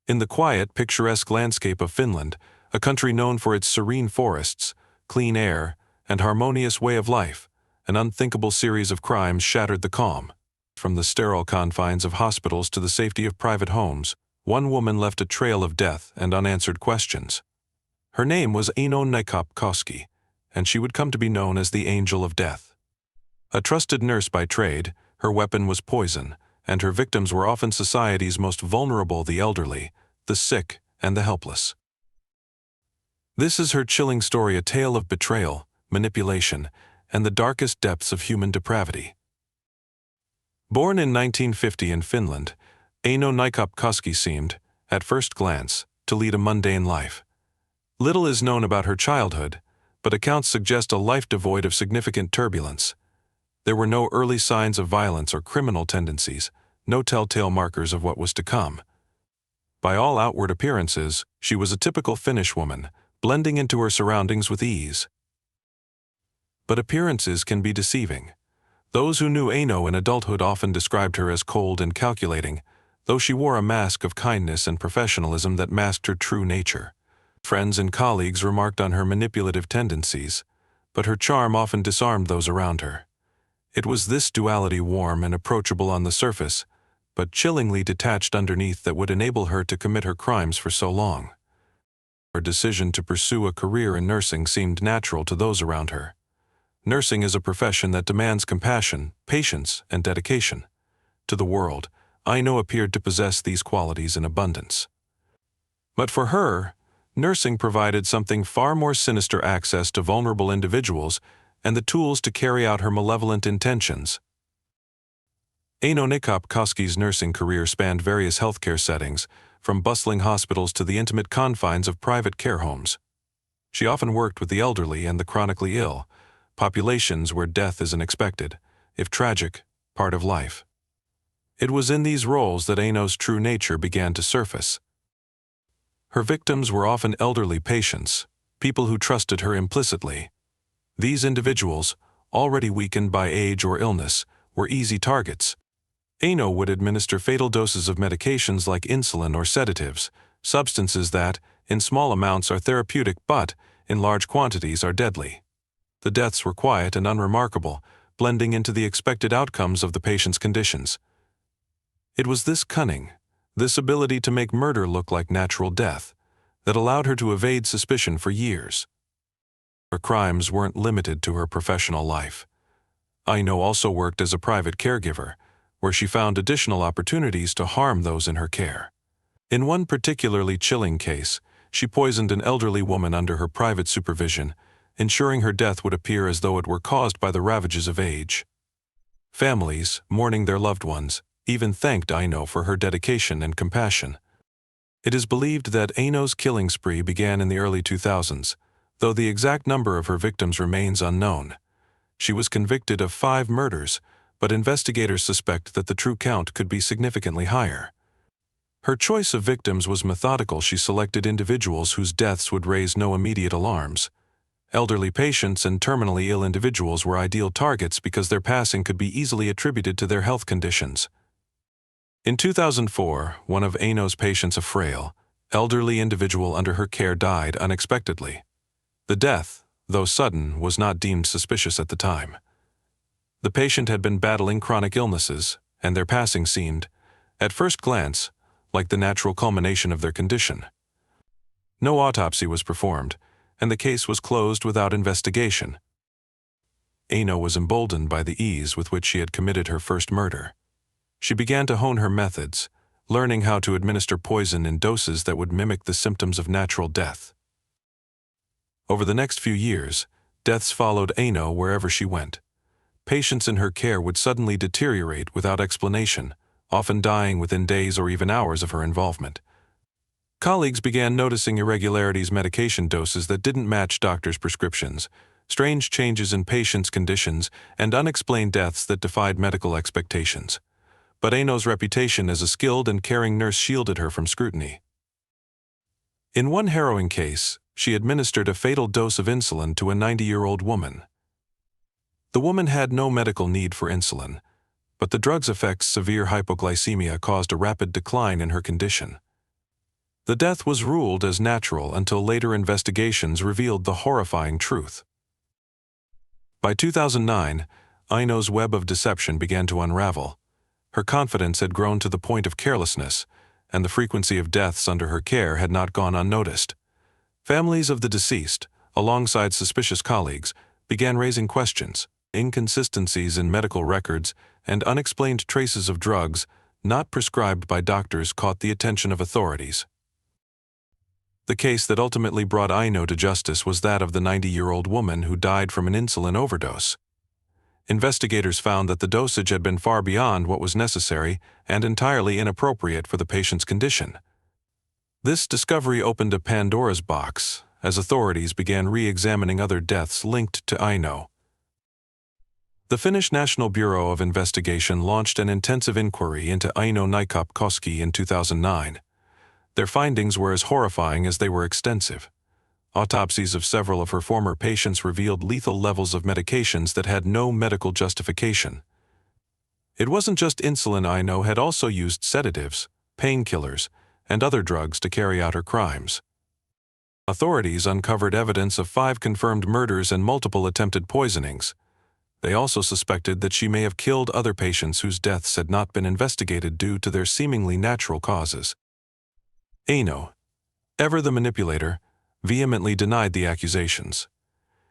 In the quiet, picturesque landscape of Finland, a country known for its serene forests, clean air, and harmonious way of life, an unthinkable series of crimes shattered the calm. From the sterile confines of hospitals to the safety of private homes, one woman left a trail of death and unanswered questions. Her name was Aino Koski, and she would come to be known as the Angel of Death. A trusted nurse by trade, her weapon was poison, and her victims were often society's most vulnerable: the elderly, the sick, and the helpless. This is her chilling story, a tale of betrayal, manipulation, and the darkest depths of human depravity. Born in 1950 in Finland, Aino Koski seemed, at first glance, to lead a mundane life. Little is known about her childhood, but accounts suggest a life devoid of significant turbulence. There were no early signs of violence or criminal tendencies, no telltale markers of what was to come. By all outward appearances, she was a typical Finnish woman, blending into her surroundings with ease. But appearances can be deceiving. Those who knew Aino in adulthood often described her as cold and calculating, though she wore a mask of kindness and professionalism that masked her true nature. Friends and colleagues remarked on her manipulative tendencies, but her charm often disarmed those around her. It was this duality, warm and approachable on the surface, but chillingly detached underneath, that would enable her to commit her crimes for so long. Her decision to pursue a career in nursing seemed natural to those around her. Nursing is a profession that demands compassion, patience, and dedication. To the world, Aino appeared to possess these qualities in abundance. But for her, nursing provided something far more sinister: access to vulnerable individuals and the tools to carry out her malevolent intentions. Aino Koski's nursing career spanned various healthcare settings, from bustling hospitals to the intimate confines of private care homes. She often worked with the elderly and the chronically ill, populations where death is an expected, if tragic, part of life. It was in these roles that Aino's true nature began to surface. Her victims were often elderly patients, people who trusted her implicitly. These individuals, already weakened by age or illness, were easy targets. Aino would administer fatal doses of medications like insulin or sedatives, substances that, in small amounts, are therapeutic but, in large quantities, are deadly. The deaths were quiet and unremarkable, blending into the expected outcomes of the patient's conditions. It was this cunning, this ability to make murder look like natural death, that allowed her to evade suspicion for years. Her crimes weren't limited to her professional life. Aino also worked as a private caregiver, where she found additional opportunities to harm those in her care. In one particularly chilling case, she poisoned an elderly woman under her private supervision, ensuring her death would appear as though it were caused by the ravages of age. Families, mourning their loved ones, even thanked Aino for her dedication and compassion. It is believed that Aino's killing spree began in the early 2000s, though the exact number of her victims remains unknown. She was convicted of 5 murders, but investigators suspect that the true count could be significantly higher. Her choice of victims was methodical. She selected individuals whose deaths would raise no immediate alarms. Elderly patients and terminally ill individuals were ideal targets because their passing could be easily attributed to their health conditions. In 2004, one of Aino's patients, a frail, elderly individual under her care, died unexpectedly. The death, though sudden, was not deemed suspicious at the time. The patient had been battling chronic illnesses, and their passing seemed, at first glance, like the natural culmination of their condition. No autopsy was performed, and the case was closed without investigation. Aino was emboldened by the ease with which she had committed her first murder. She began to hone her methods, learning how to administer poison in doses that would mimic the symptoms of natural death. Over the next few years, deaths followed Aino wherever she went. Patients in her care would suddenly deteriorate without explanation, often dying within days or even hours of her involvement. Colleagues began noticing irregularities, medication doses that didn't match doctors' prescriptions, strange changes in patients' conditions, and unexplained deaths that defied medical expectations. But Aino's reputation as a skilled and caring nurse shielded her from scrutiny. In one harrowing case, she administered a fatal dose of insulin to a 90-year-old woman. The woman had no medical need for insulin, but the drug's effects, severe hypoglycemia, caused a rapid decline in her condition. The death was ruled as natural until later investigations revealed the horrifying truth. By 2009, Aino's web of deception began to unravel. Her confidence had grown to the point of carelessness, and the frequency of deaths under her care had not gone unnoticed. Families of the deceased, alongside suspicious colleagues, began raising questions. Inconsistencies in medical records and unexplained traces of drugs not prescribed by doctors caught the attention of authorities. The case that ultimately brought Aino to justice was that of the 90-year-old woman who died from an insulin overdose. Investigators found that the dosage had been far beyond what was necessary and entirely inappropriate for the patient's condition. This discovery opened a Pandora's box as authorities began re-examining other deaths linked to Aino. The Finnish National Bureau of Investigation launched an intensive inquiry into Aino Nikop-Koski in 2009. Their findings were as horrifying as they were extensive. Autopsies of several of her former patients revealed lethal levels of medications that had no medical justification. It wasn't just insulin. Aino had also used sedatives, painkillers, and other drugs to carry out her crimes. Authorities uncovered evidence of 5 confirmed murders and multiple attempted poisonings. They also suspected that she may have killed other patients whose deaths had not been investigated due to their seemingly natural causes. Aino, ever the manipulator, vehemently denied the accusations.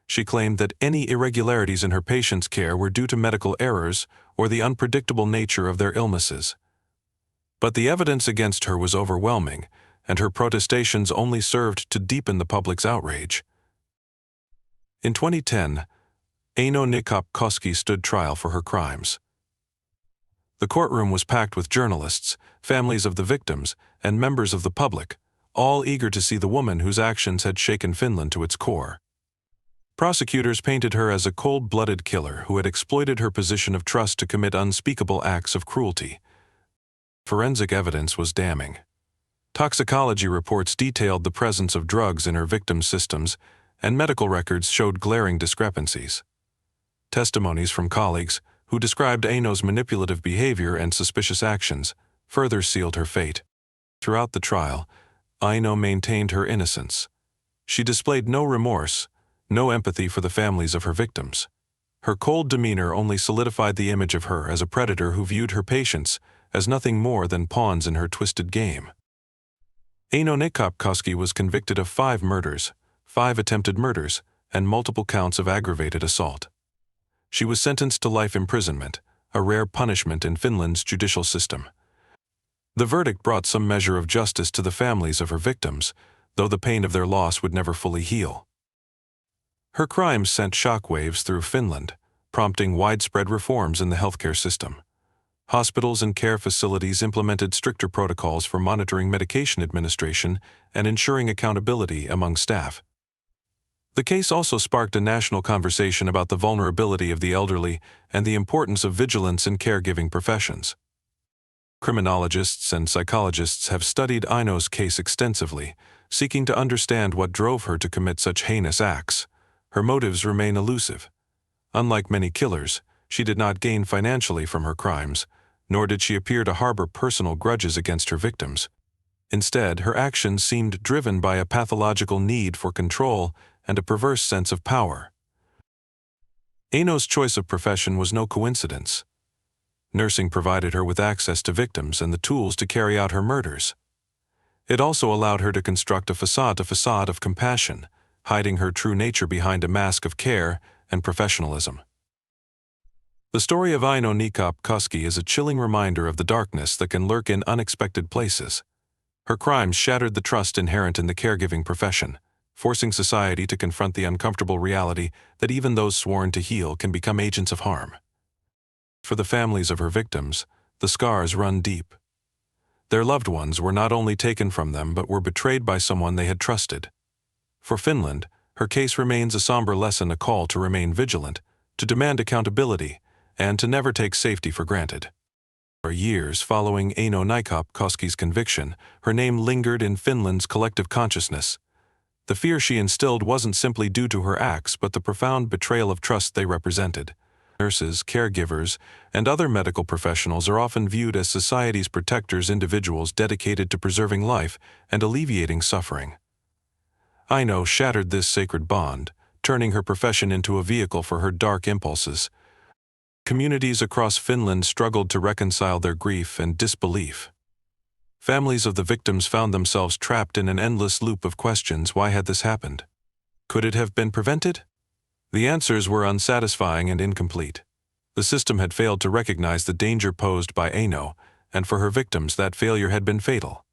She claimed that any irregularities in her patients' care were due to medical errors or the unpredictable nature of their illnesses. But the evidence against her was overwhelming, and her protestations only served to deepen the public's outrage. In 2010, Aino Nikop-Koski stood trial for her crimes. The courtroom was packed with journalists, families of the victims, and members of the public, all eager to see the woman whose actions had shaken Finland to its core. Prosecutors painted her as a cold-blooded killer who had exploited her position of trust to commit unspeakable acts of cruelty. Forensic evidence was damning. Toxicology reports detailed the presence of drugs in her victims' systems, and medical records showed glaring discrepancies. Testimonies from colleagues, who described Aino's manipulative behavior and suspicious actions, further sealed her fate. Throughout the trial, Aino maintained her innocence. She displayed no remorse, no empathy for the families of her victims. Her cold demeanor only solidified the image of her as a predator who viewed her patients as nothing more than pawns in her twisted game. Aino Nikop-Koski was convicted of 5 murders, 5 attempted murders, and multiple counts of aggravated assault. She was sentenced to life imprisonment, a rare punishment in Finland's judicial system. The verdict brought some measure of justice to the families of her victims, though the pain of their loss would never fully heal. Her crimes sent shockwaves through Finland, prompting widespread reforms in the healthcare system. Hospitals and care facilities implemented stricter protocols for monitoring medication administration and ensuring accountability among staff. The case also sparked a national conversation about the vulnerability of the elderly and the importance of vigilance in caregiving professions. Criminologists and psychologists have studied Aino's case extensively, seeking to understand what drove her to commit such heinous acts. Her motives remain elusive. Unlike many killers, she did not gain financially from her crimes, nor did she appear to harbor personal grudges against her victims. Instead, her actions seemed driven by a pathological need for control and a perverse sense of power. Aino's choice of profession was no coincidence. Nursing provided her with access to victims and the tools to carry out her murders. It also allowed her to construct a facade of compassion, hiding her true nature behind a mask of care and professionalism. The story of Aino Nikop-Koski is a chilling reminder of the darkness that can lurk in unexpected places. Her crimes shattered the trust inherent in the caregiving profession, forcing society to confront the uncomfortable reality that even those sworn to heal can become agents of harm. For the families of her victims, the scars run deep. Their loved ones were not only taken from them but were betrayed by someone they had trusted. For Finland, her case remains a somber lesson, a call to remain vigilant, to demand accountability, and to never take safety for granted. For years following Aino Nikop-Koski's conviction, her name lingered in Finland's collective consciousness. The fear she instilled wasn't simply due to her acts but the profound betrayal of trust they represented. Nurses, caregivers, and other medical professionals are often viewed as society's protectors, individuals dedicated to preserving life and alleviating suffering. Aino shattered this sacred bond, turning her profession into a vehicle for her dark impulses. Communities across Finland struggled to reconcile their grief and disbelief. Families of the victims found themselves trapped in an endless loop of questions. Why had this happened? Could it have been prevented? The answers were unsatisfying and incomplete. The system had failed to recognize the danger posed by Aino, and for her victims that failure had been fatal.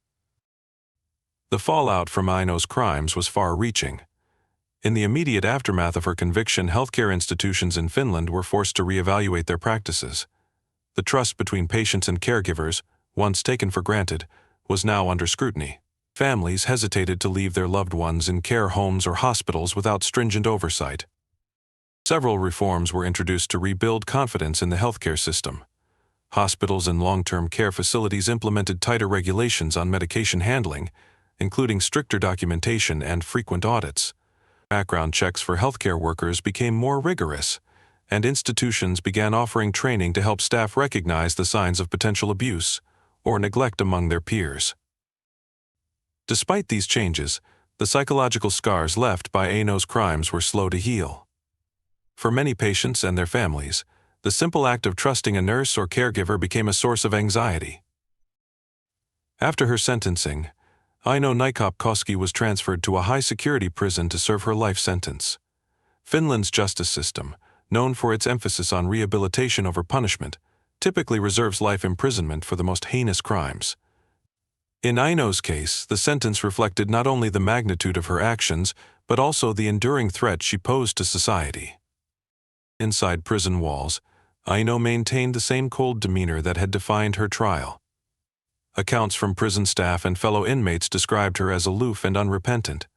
The fallout from Aino's crimes was far-reaching. In the immediate aftermath of her conviction, healthcare institutions in Finland were forced to reevaluate their practices. The trust between patients and caregivers, once taken for granted, was now under scrutiny. Families hesitated to leave their loved ones in care homes or hospitals without stringent oversight. Several reforms were introduced to rebuild confidence in the healthcare system. Hospitals and long-term care facilities implemented tighter regulations on medication handling, including stricter documentation and frequent audits. Background checks for healthcare workers became more rigorous, and institutions began offering training to help staff recognize the signs of potential abuse or neglect among their peers. Despite these changes, the psychological scars left by Aino's crimes were slow to heal. For many patients and their families, the simple act of trusting a nurse or caregiver became a source of anxiety. After her sentencing, Aino Naikop-Koski was transferred to a high-security prison to serve her life sentence. Finland's justice system, known for its emphasis on rehabilitation over punishment, typically reserves life imprisonment for the most heinous crimes. In Aino's case, the sentence reflected not only the magnitude of her actions, but also the enduring threat she posed to society. Inside prison walls, Aino maintained the same cold demeanor that had defined her trial. Accounts from prison staff and fellow inmates described her as aloof and unrepentant.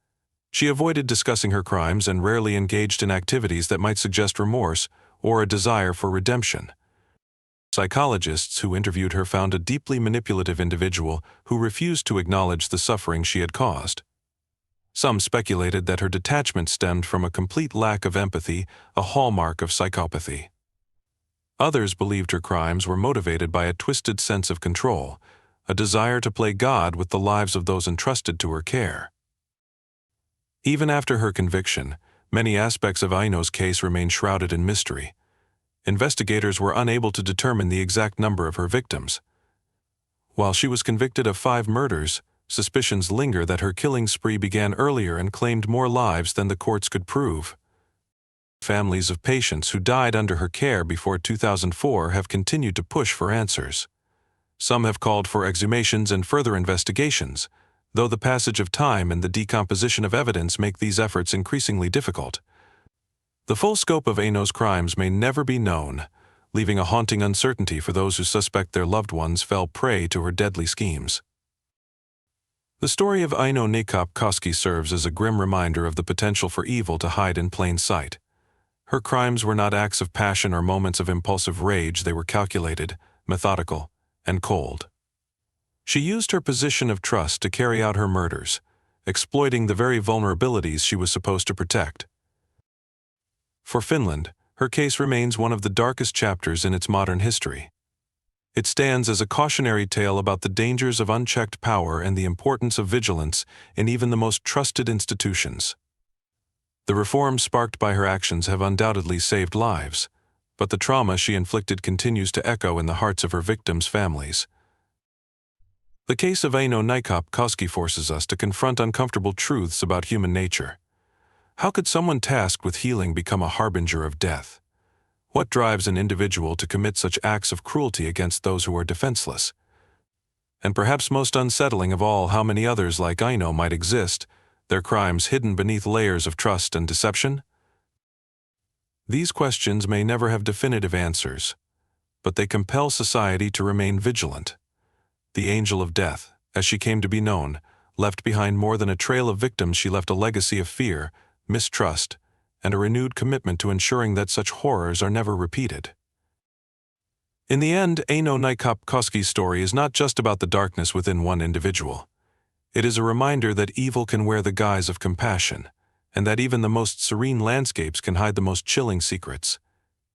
She avoided discussing her crimes and rarely engaged in activities that might suggest remorse or a desire for redemption. Psychologists who interviewed her found a deeply manipulative individual who refused to acknowledge the suffering she had caused. Some speculated that her detachment stemmed from a complete lack of empathy, a hallmark of psychopathy. Others believed her crimes were motivated by a twisted sense of control, a desire to play God with the lives of those entrusted to her care. Even after her conviction, many aspects of Aino's case remained shrouded in mystery. Investigators were unable to determine the exact number of her victims. While she was convicted of 5 murders, suspicions linger that her killing spree began earlier and claimed more lives than the courts could prove. Families of patients who died under her care before 2004 have continued to push for answers. Some have called for exhumations and further investigations, though the passage of time and the decomposition of evidence make these efforts increasingly difficult. The full scope of Aino's crimes may never be known, leaving a haunting uncertainty for those who suspect their loved ones fell prey to her deadly schemes. The story of Aino Naikop-Koski serves as a grim reminder of the potential for evil to hide in plain sight. Her crimes were not acts of passion or moments of impulsive rage. They were calculated, methodical, and cold. She used her position of trust to carry out her murders, exploiting the very vulnerabilities she was supposed to protect. For Finland, her case remains one of the darkest chapters in its modern history. It stands as a cautionary tale about the dangers of unchecked power and the importance of vigilance in even the most trusted institutions. The reforms sparked by her actions have undoubtedly saved lives, but the trauma she inflicted continues to echo in the hearts of her victims' families. The case of Aino Naikop-Koski forces us to confront uncomfortable truths about human nature. How could someone tasked with healing become a harbinger of death? What drives an individual to commit such acts of cruelty against those who are defenseless? And perhaps most unsettling of all, how many others like Aino might exist, their crimes hidden beneath layers of trust and deception? These questions may never have definitive answers, but they compel society to remain vigilant. The Angel of Death, as she came to be known, left behind more than a trail of victims. She left a legacy of fear, mistrust, and a renewed commitment to ensuring that such horrors are never repeated. In the end, Aino Naikop-Koski's story is not just about the darkness within one individual. It is a reminder that evil can wear the guise of compassion, and that even the most serene landscapes can hide the most chilling secrets.